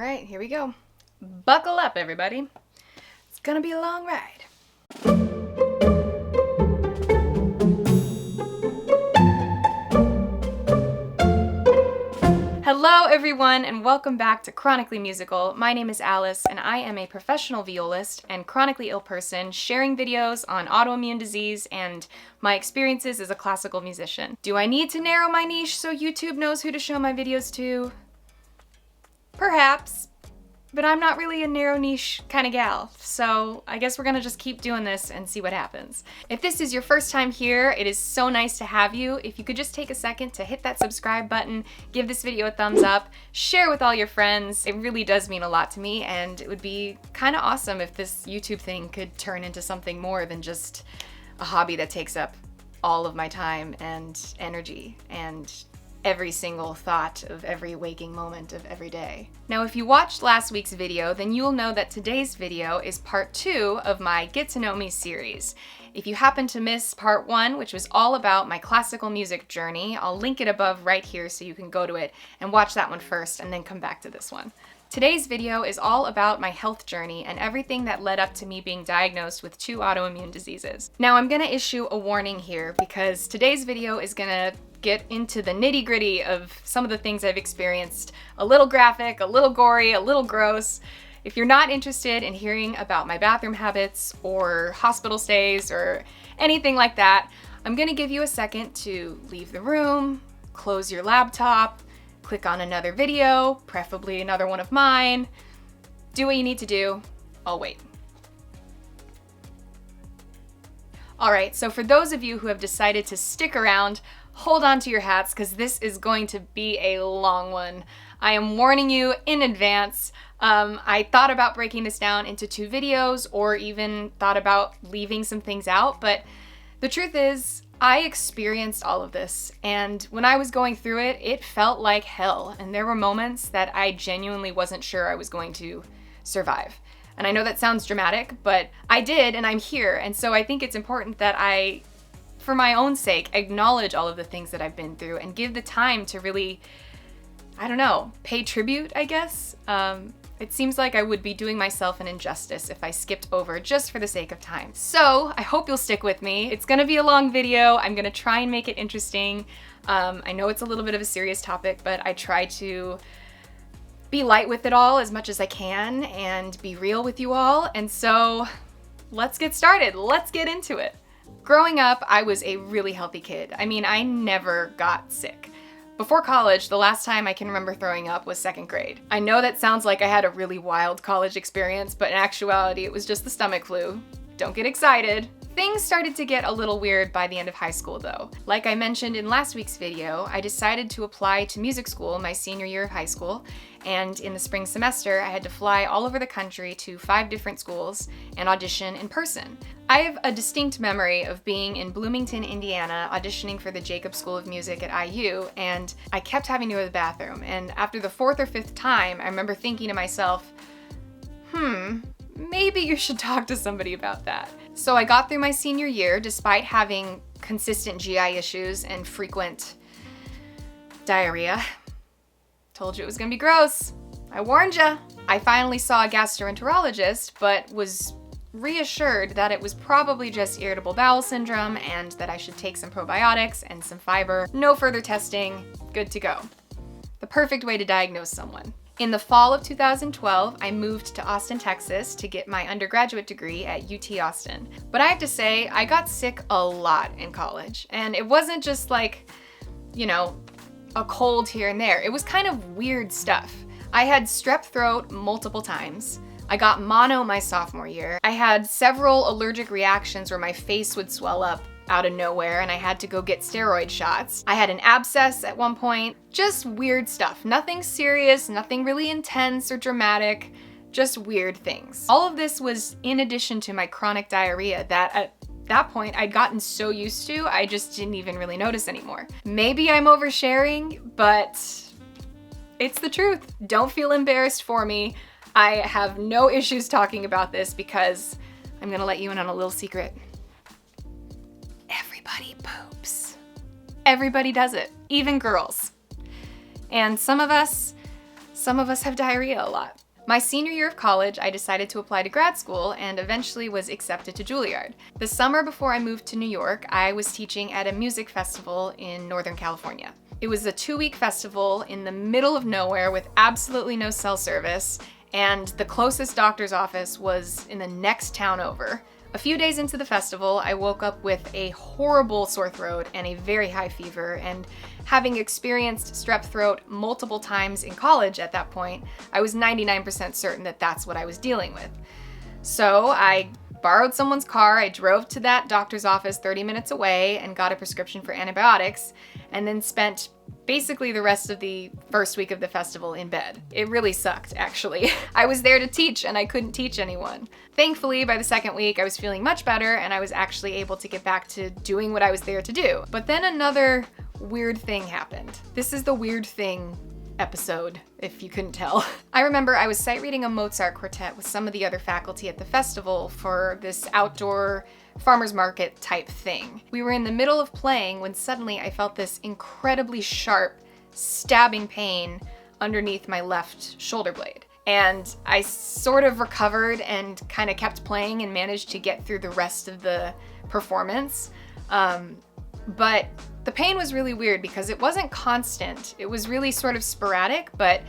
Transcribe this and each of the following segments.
All right, here we go. Buckle up, everybody. It's gonna be a long ride. Hello, everyone, and welcome back to Chronically Musical. My name is Alice, and I am a professional violist and chronically ill person sharing videos on autoimmune disease and my experiences as a classical musician. Do I need to narrow my niche so YouTube knows who to show my videos to? Perhaps. But I'm not really a narrow niche kind of gal, so I guess we're gonna just keep doing this and see what happens. If this is your first time here, it is so nice to have you. If you could just take a second to hit that subscribe button, give this video a thumbs up, share with all your friends. It really does mean a lot to me, and it would be kind of awesome if this YouTube thing could turn into something more than just a hobby that takes up all of my time and energy and every single thought of every waking moment of every day. Now, if you watched last week's video, then you'll know that today's video is part 2 of my Get to Know Me series. If you happen to miss part 1, which was all about my classical music journey, I'll link it above right here so you can go to it and watch that one first and then come back to this one. Today's video is all about my health journey and everything that led up to me being diagnosed with 2 autoimmune diseases. Now, I'm gonna issue a warning here because today's video is gonna get into the nitty-gritty of some of the things I've experienced. A little graphic, a little gory, a little gross. If you're not interested in hearing about my bathroom habits or hospital stays or anything like that, I'm gonna give you a second to leave the room, close your laptop, click on another video, preferably another one of mine. Do what you need to do. I'll wait. All right, so for those of you who have decided to stick around, hold on to your hats because this is going to be a long one. I am warning you in advance. I thought about breaking this down into 2 videos or even thought about leaving some things out, but the truth is I experienced all of this, and when I was going through it, it felt like hell, and there were moments that I genuinely wasn't sure I was going to survive. And I know that sounds dramatic, but I did, and I'm here, and so I think it's important that I, for my own sake, acknowledge all of the things that I've been through and give the time to really, I don't know, pay tribute, I guess. It seems like I would be doing myself an injustice if I skipped over just for the sake of time. So I hope you'll stick with me. It's gonna be a long video. I'm gonna try and make it interesting. I know it's a little bit of a serious topic, but I try to be light with it all as much as I can and be real with you all. And so let's get started. Let's get into it. Growing up, I was a really healthy kid. I mean, I never got sick. Before college, the last time I can remember throwing up was 2nd grade. I know that sounds like I had a really wild college experience, but in actuality, it was just the stomach flu. Don't get excited. Things started to get a little weird by the end of high school though. Like I mentioned in last week's video, I decided to apply to music school my senior year of high school, and in the spring semester, I had to fly all over the country to 5 different schools and audition in person. I have a distinct memory of being in Bloomington, Indiana, auditioning for the Jacob School of Music at IU, and I kept having to go to the bathroom, and after the 4th or 5th time, I remember thinking to myself, maybe you should talk to somebody about that. So I got through my senior year despite having consistent GI issues and frequent diarrhea. Told you it was gonna be gross. I warned ya. I finally saw a gastroenterologist, but was reassured that it was probably just irritable bowel syndrome and that I should take some probiotics and some fiber. No further testing, good to go. The perfect way to diagnose someone. In the fall of 2012, I moved to Austin, Texas to get my undergraduate degree at UT Austin. But I have to say, I got sick a lot in college. And it wasn't just like, you know, a cold here and there. It was kind of weird stuff. I had strep throat multiple times. I got mono my sophomore year. I had several allergic reactions where my face would swell up out of nowhere and I had to go get steroid shots. I had an abscess at one point. Just weird stuff. Nothing serious, nothing really intense or dramatic, just weird things. All of this was in addition to my chronic diarrhea that at that point I'd gotten so used to, I just didn't even really notice anymore. Maybe I'm oversharing, but it's the truth. Don't feel embarrassed for me. I have no issues talking about this because I'm gonna let you in on a little secret. Everybody poops. Everybody does it, even girls. And some of us Some of us have diarrhea a lot. My senior year of college, I decided to apply to grad school and eventually was accepted to Juilliard. The summer before I moved to New York, I was teaching at a music festival in Northern California. It was a 2-week festival in the middle of nowhere with absolutely no cell service, and the closest doctor's office was in the next town over. A few days into the festival, I woke up with a horrible sore throat and a very high fever, and having experienced strep throat multiple times in college at that point, I was 99% certain that that's what I was dealing with. So I borrowed someone's car, I drove to that doctor's office 30 minutes away and got a prescription for antibiotics, and then spent basically the rest of the first week of the festival in bed. It really sucked, actually. I was there to teach and I couldn't teach anyone. Thankfully, by the second week, I was feeling much better and I was actually able to get back to doing what I was there to do. But then another weird thing happened. This is the weird thing episode, if you couldn't tell. I remember I was sight reading a Mozart quartet with some of the other faculty at the festival for this outdoor farmer's market type thing. We were in the middle of playing when suddenly I felt this incredibly sharp, stabbing pain underneath my left shoulder blade. And I sort of recovered and kind of kept playing and managed to get through the rest of the performance. But the pain was really weird because it wasn't constant. It was really sort of sporadic, but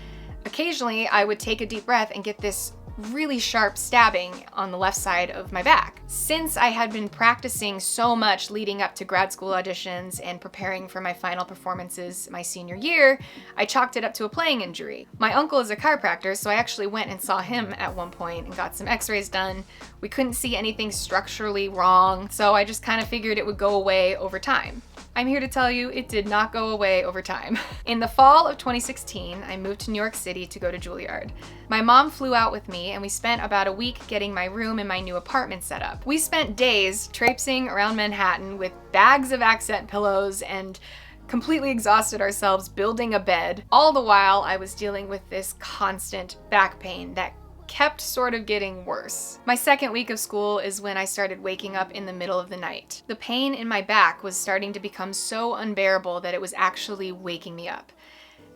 occasionally I would take a deep breath and get this really sharp stabbing on the left side of my back. Since I had been practicing so much leading up to grad school auditions and preparing for my final performances my senior year, I chalked it up to a playing injury. My uncle is a chiropractor, so I actually went and saw him at one point and got some x-rays done. We couldn't see anything structurally wrong, so I just kind of figured it would go away over time. I'm here to tell you it did not go away over time. In the fall of 2016, I moved to New York City to go to Juilliard. My mom flew out with me and we spent about a week getting my room in my new apartment set up. We spent days traipsing around Manhattan with bags of accent pillows and completely exhausted ourselves building a bed. All the while I was dealing with this constant back pain that kept sort of getting worse. My second week of school is when I started waking up in the middle of the night. The pain in my back was starting to become so unbearable that it was actually waking me up.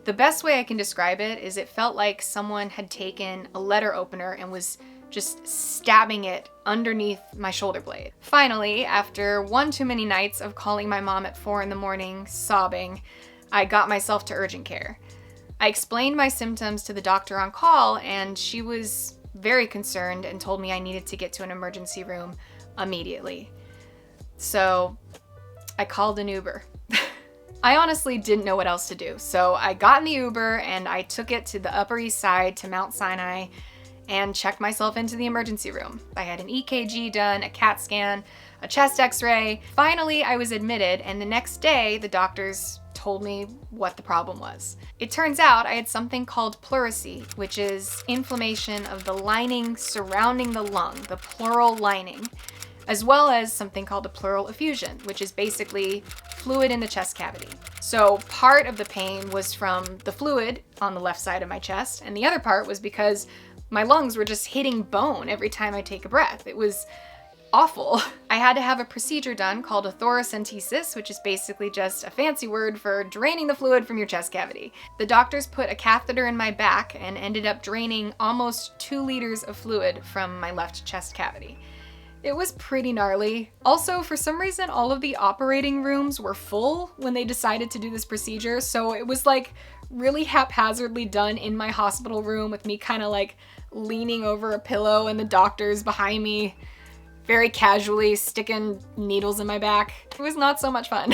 The best way I can describe it is it felt like someone had taken a letter opener and was just stabbing it underneath my shoulder blade. Finally, after one too many nights of calling my mom at 4 a.m, sobbing, I got myself to urgent care. I explained my symptoms to the doctor on call, and she was very concerned and told me I needed to get to an emergency room immediately. So I called an Uber. I honestly didn't know what else to do, so I got in the Uber and I took it to the Upper East Side to Mount Sinai and checked myself into the emergency room. I had an EKG done, a CAT scan, a chest x-ray. Finally, I was admitted, and the next day, the doctors told me what the problem was. It turns out I had something called pleurisy, which is inflammation of the lining surrounding the lung, the pleural lining, as well as something called a pleural effusion, which is basically fluid in the chest cavity. So part of the pain was from the fluid on the left side of my chest, and the other part was because my lungs were just hitting bone every time I take a breath. It was awful. I had to have a procedure done called a thoracentesis, which is basically just a fancy word for draining the fluid from your chest cavity. The doctors put a catheter in my back and ended up draining almost 2 liters of fluid from my left chest cavity. It was pretty gnarly. Also, for some reason, all of the operating rooms were full when they decided to do this procedure, so it was like really haphazardly done in my hospital room with me kind of like leaning over a pillow and the doctors behind me very casually sticking needles in my back. It was not so much fun.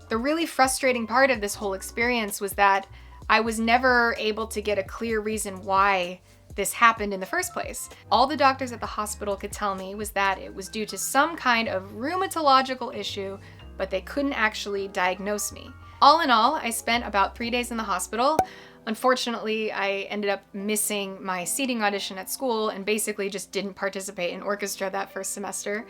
The really frustrating part of this whole experience was that I was never able to get a clear reason why this happened in the first place. All the doctors at the hospital could tell me was that it was due to some kind of rheumatological issue, but they couldn't actually diagnose me. All in all, I spent about 3 days in the hospital. Unfortunately, I ended up missing my seating audition at school and basically just didn't participate in orchestra that first semester.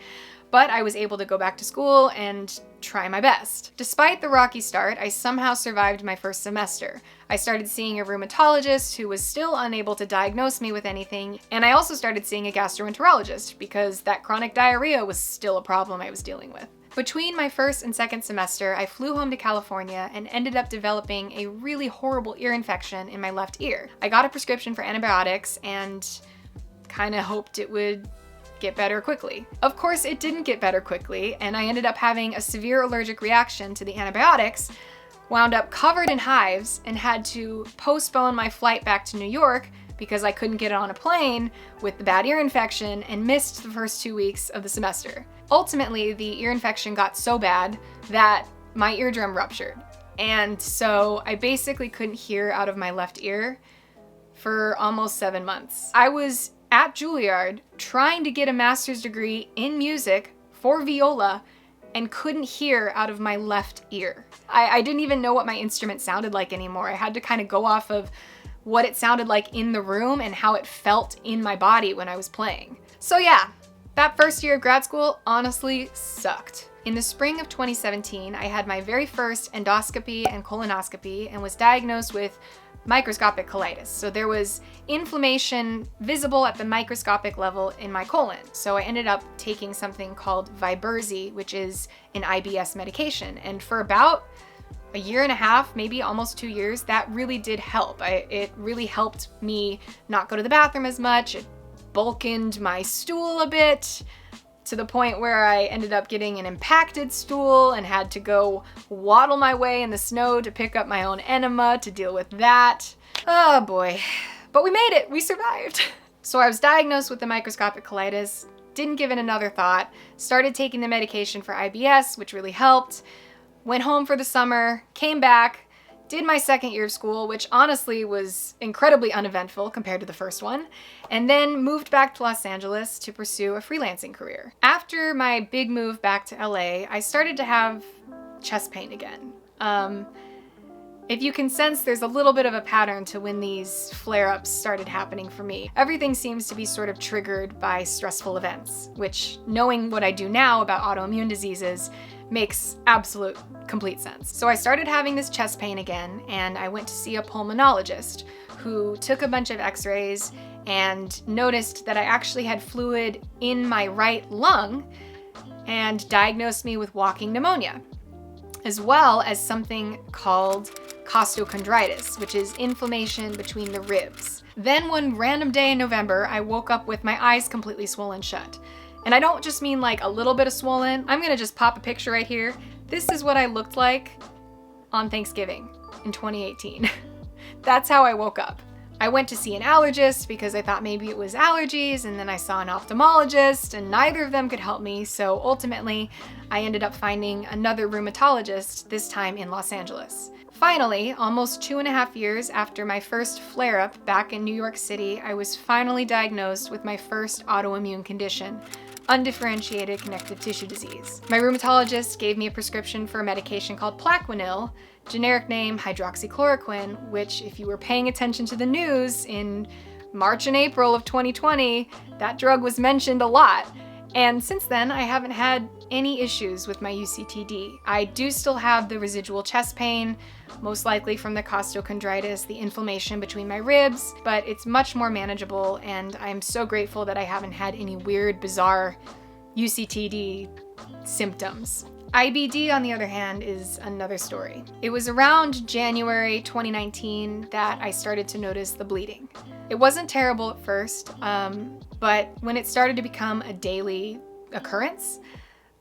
But I was able to go back to school and try my best. Despite the rocky start, I somehow survived my first semester. I started seeing a rheumatologist who was still unable to diagnose me with anything, and I also started seeing a gastroenterologist because that chronic diarrhea was still a problem I was dealing with. Between my first and second semester, I flew home to California and ended up developing a really horrible ear infection in my left ear. I got a prescription for antibiotics and kind of hoped it would get better quickly. Of course, it didn't get better quickly, and I ended up having a severe allergic reaction to the antibiotics, wound up covered in hives, and had to postpone my flight back to New York because I couldn't get on a plane with the bad ear infection and missed the first 2 weeks of the semester. Ultimately, the ear infection got so bad that my eardrum ruptured. And so I basically couldn't hear out of my left ear for almost 7 months. I was at Juilliard trying to get a master's degree in music for viola and couldn't hear out of my left ear. I didn't even know what my instrument sounded like anymore. I had to kind of go off of what it sounded like in the room and how it felt in my body when I was playing. So yeah, that first year of grad school honestly sucked. In the spring of 2017, I had my very first endoscopy and colonoscopy and was diagnosed with microscopic colitis. So there was inflammation visible at the microscopic level in my colon. So I ended up taking something called Viberzi, which is an IBS medication. And for about a year and a half, maybe almost 2 years, that really did help. It really helped me not go to the bathroom as much. It bulkened my stool a bit to the point where I ended up getting an impacted stool and had to go waddle my way in the snow to pick up my own enema to deal with that. Oh boy. But we made it. We survived. So I was diagnosed with the microscopic colitis, didn't give it another thought, started taking the medication for IBS, which really helped, went home for the summer, came back, did my second year of school, which honestly was incredibly uneventful compared to the first one, and then moved back to Los Angeles to pursue a freelancing career. After my big move back to LA, I started to have chest pain again. If you can sense, there's a little bit of a pattern to when these flare-ups started happening for me. Everything seems to be sort of triggered by stressful events, which, knowing what I do now about autoimmune diseases, makes absolute complete sense. So I started having this chest pain again, and I went to see a pulmonologist who took a bunch of x-rays and noticed that I actually had fluid in my right lung and diagnosed me with walking pneumonia, as well as something called costochondritis, which is inflammation between the ribs. Then one random day in November, I woke up with my eyes completely swollen shut. And I don't just mean like a little bit of swollen. I'm gonna just pop a picture right here. This is what I looked like on Thanksgiving in 2018. That's how I woke up. I went to see an allergist because I thought maybe it was allergies, and then I saw an ophthalmologist, and neither of them could help me, so ultimately I ended up finding another rheumatologist, this time in Los Angeles. Finally, almost 2.5 years after my first flare-up back in New York City, I was finally diagnosed with my first autoimmune condition, undifferentiated connective tissue disease. My rheumatologist gave me a prescription for a medication called Plaquenil, generic name hydroxychloroquine, which, if you were paying attention to the news in March and April of 2020, that drug was mentioned a lot. And since then, I haven't had any issues with my UCTD. I do still have the residual chest pain, most likely from the costochondritis, the inflammation between my ribs, but it's much more manageable, and I'm so grateful that I haven't had any weird, bizarre UCTD symptoms. IBD, on the other hand, is another story. It was around January 2019 that I started to notice the bleeding. It wasn't terrible at first, but when it started to become a daily occurrence,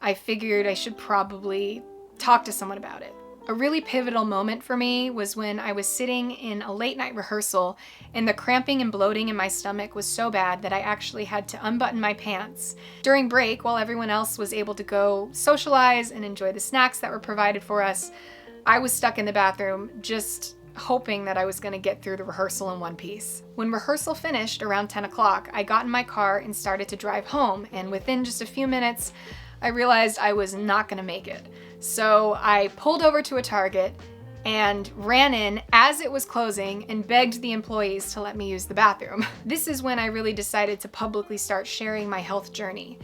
I figured I should probably talk to someone about it. A really pivotal moment for me was when I was sitting in a late night rehearsal and the cramping and bloating in my stomach was so bad that I actually had to unbutton my pants. During break, while everyone else was able to go socialize and enjoy the snacks that were provided for us, I was stuck in the bathroom just hoping that I was going to get through the rehearsal in one piece. When rehearsal finished around 10 o'clock, I got in my car and started to drive home, and within just a few minutes, I realized I was not going to make it. So I pulled over to a Target and ran in as it was closing and begged the employees to let me use the bathroom. This is when I really decided to publicly start sharing my health journey.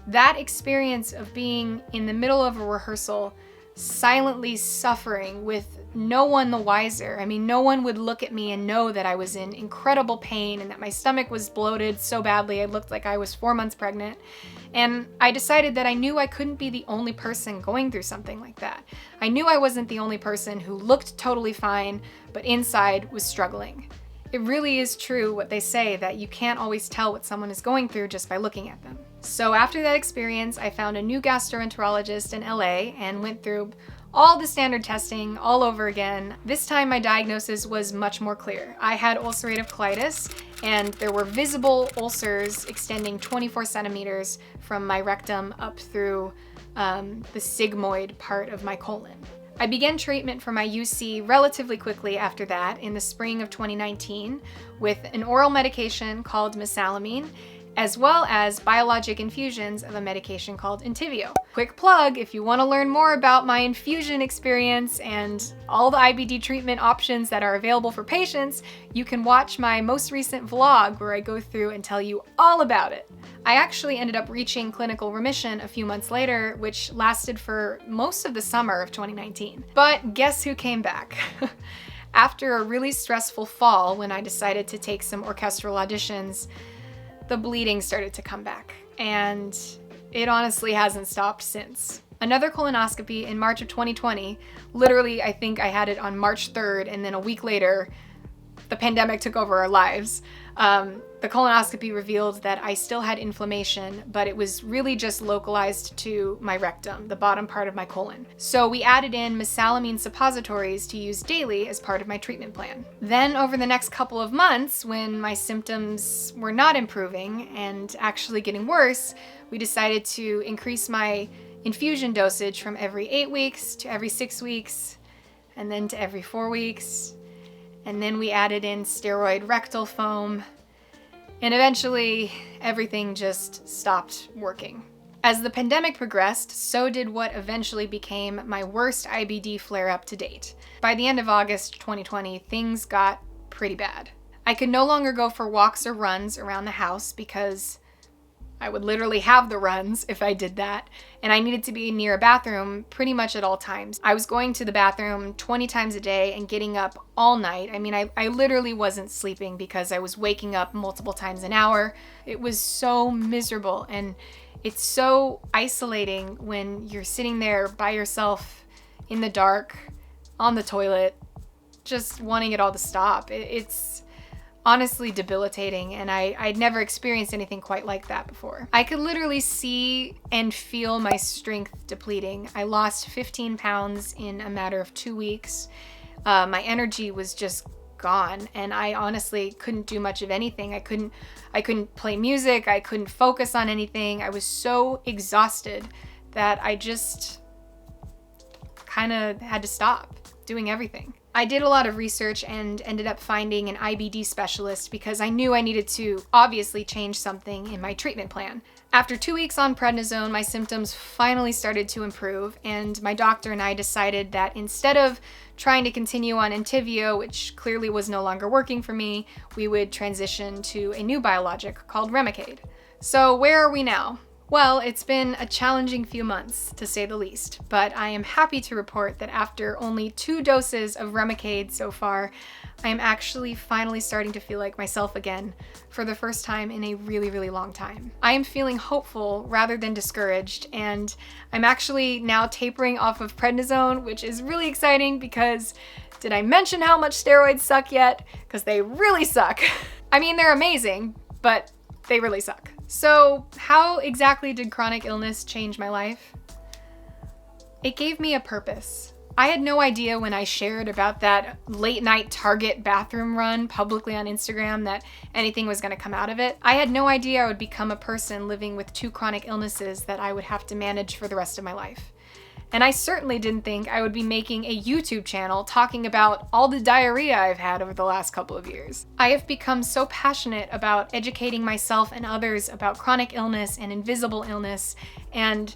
That experience of being in the middle of a rehearsal, silently suffering with no one the wiser. I mean, no one would look at me and know that I was in incredible pain and that my stomach was bloated so badly I looked like I was 4 months pregnant. And I decided that I knew I couldn't be the only person going through something like that. I knew I wasn't the only person who looked totally fine, but inside was struggling. It really is true what they say, that you can't always tell what someone is going through just by looking at them. So after that experience, I found a new gastroenterologist in LA and went through all the standard testing all over again. This time my diagnosis was much more clear. I had ulcerative colitis, and there were visible ulcers extending 24 centimeters from my rectum up through the sigmoid part of my colon. I began treatment for my UC relatively quickly after that in the spring of 2019 with an oral medication called mesalamine, as well as biologic infusions of a medication called Entyvio. Quick plug, if you want to learn more about my infusion experience and all the IBD treatment options that are available for patients, you can watch my most recent vlog where I go through and tell you all about it. I actually ended up reaching clinical remission a few months later, which lasted for most of the summer of 2019. But guess who came back? After a really stressful fall when I decided to take some orchestral auditions, the bleeding started to come back, and it honestly hasn't stopped since. Another colonoscopy in March of 2020, literally I think I had it on March 3rd, and then a week later, the pandemic took over our lives. The colonoscopy revealed that I still had inflammation, but it was really just localized to my rectum, the bottom part of my colon. So we added in mesalamine suppositories to use daily as part of my treatment plan. Then over the next couple of months, when my symptoms were not improving and actually getting worse, we decided to increase my infusion dosage from every 8 weeks to every 6 weeks, and then to every 4 weeks. And then we added in steroid rectal foam, and eventually everything just stopped working. As the pandemic progressed, so did what eventually became my worst IBD flare-up to date. By the end of August 2020, things got pretty bad. I could no longer go for walks or runs around the house because I would literally have the runs if I did that, and I needed to be near a bathroom pretty much at all times. I was going to the bathroom 20 times a day and getting up all night. I mean, I literally wasn't sleeping because I was waking up multiple times an hour. It was so miserable, and it's so isolating when you're sitting there by yourself in the dark, on the toilet, just wanting it all to stop. It's honestly debilitating, and I'd never experienced anything quite like that before. I could literally see and feel my strength depleting. I lost 15 pounds in a matter of 2 weeks. My energy was just gone, and I honestly couldn't do much of anything. I couldn't play music, I couldn't focus on anything. I was so exhausted that I just kind of had to stop doing everything. I did a lot of research and ended up finding an IBD specialist because I knew I needed to obviously change something in my treatment plan. After 2 weeks on prednisone, my symptoms finally started to improve, and my doctor and I decided that instead of trying to continue on Entyvio, which clearly was no longer working for me, we would transition to a new biologic called Remicade. So where are we now? Well, it's been a challenging few months, to say the least, but I am happy to report that after only 2 doses of Remicade so far, I am actually finally starting to feel like myself again for the first time in a really, really long time. I am feeling hopeful rather than discouraged, and I'm actually now tapering off of prednisone, which is really exciting because did I mention how much steroids suck yet? Because they really suck. I mean, they're amazing, but they really suck. So how exactly did chronic illness change my life? It gave me a purpose. I had no idea when I shared about that late night Target bathroom run publicly on Instagram that anything was going to come out of it. I had no idea I would become a person living with 2 chronic illnesses that I would have to manage for the rest of my life. And I certainly didn't think I would be making a YouTube channel talking about all the diarrhea I've had over the last couple of years. I have become so passionate about educating myself and others about chronic illness and invisible illness, and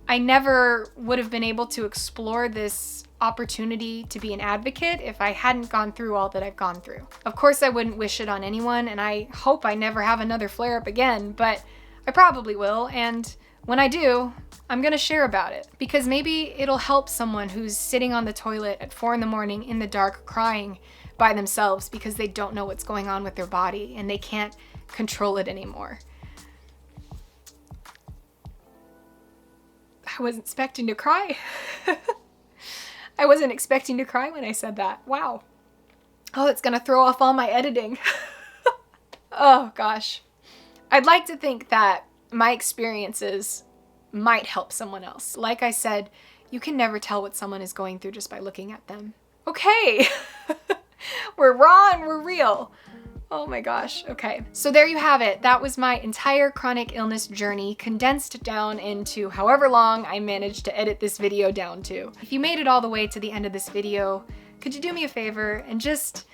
I never would have been able to explore this opportunity to be an advocate if I hadn't gone through all that I've gone through. Of course, I wouldn't wish it on anyone, and I hope I never have another flare-up again, but I probably will, and when I do, I'm gonna share about it because maybe it'll help someone who's sitting on the toilet at 4 a.m. in the dark crying by themselves because they don't know what's going on with their body and they can't control it anymore. I wasn't expecting to cry. I wasn't expecting to cry when I said that. Wow. Oh, it's gonna throw off all my editing. Oh gosh. I'd like to think that my experiences might help someone else. Like I said, you can never tell what someone is going through just by looking at them. Okay. We're raw and we're real. Oh my gosh. Okay. So there you have it. That was my entire chronic illness journey condensed down into however long I managed to edit this video down to. If you made it all the way to the end of this video, could you do me a favor and just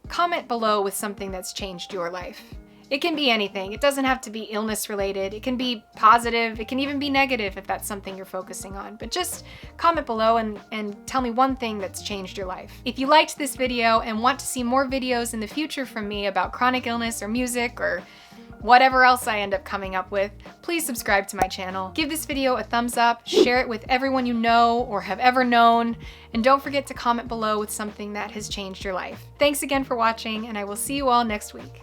comment below with something that's changed your life? It can be anything. It doesn't have to be illness related. It can be positive. It can even be negative if that's something you're focusing on. But just comment below and tell me one thing that's changed your life. If you liked this video and want to see more videos in the future from me about chronic illness or music or whatever else I end up coming up with, please subscribe to my channel. Give this video a thumbs up, share it with everyone you know or have ever known, and don't forget to comment below with something that has changed your life. Thanks again for watching, and I will see you all next week.